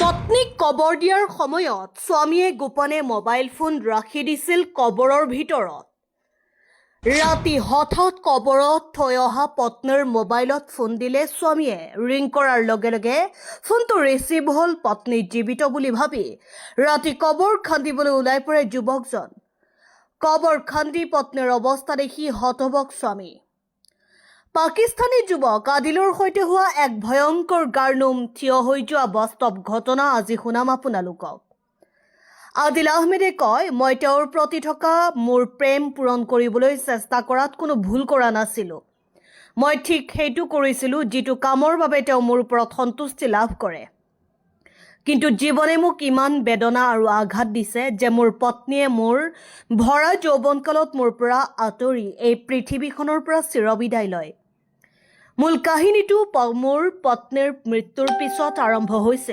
পত্নীক কবৰ দিয়াৰ সময়ত স্বামীয়ে গোপনে মোবাইল ফোন ৰাখি দিছিল কবৰৰ ভিতৰত। ৰাতি হঠাৎ কবৰত থৈ অহা পত্নীৰ মোবাইলত ফোন দিলে স্বামীয়ে। ৰিং কৰাৰ লগে লগে ফোনটো ৰিচিভ হ'ল। পত্নী জীৱিত বুলি ভাবি ৰাতি কবৰ খান্দিবলৈ ওলাই পৰে যুৱকজন। কবৰ খান্দি পত্নীৰ অৱস্থা দেখি হতভম্ব স্বামী। পাকিস্তানী যুৱক আদিলৰ সৈতে হোৱা এক ভয়ংকৰ গাৰনুম থিয় হৈ যোৱা বাস্তৱ ঘটনা আজি শুনাম আপোনালোকক। আদিল আহমেদে কয়, মই তেওঁৰ প্ৰতি থকা মোৰ প্ৰেম পূৰণ কৰিবলৈ চেষ্টা কৰাত কোনো ভুল কৰা নাছিলোঁ। মই ঠিক সেইটো কৰিছিলোঁ যিটো কামৰ বাবে তেওঁ মোৰ ওপৰত সন্তুষ্টি লাভ কৰে। কিন্তু জীৱনে মোক ইমান বেদনা আৰু আঘাত দিছে যে মোৰ পত্নীয়ে মোৰ ভৰা যৌৱনকালত মোৰ পৰা আঁতৰি এই পৃথিৱীখনৰ পৰা চিৰবিদায় লয়। মূল কাহিনীটো মোৰ পত্নীৰ মৃত্যুৰ পিছত আৰম্ভ হৈছে।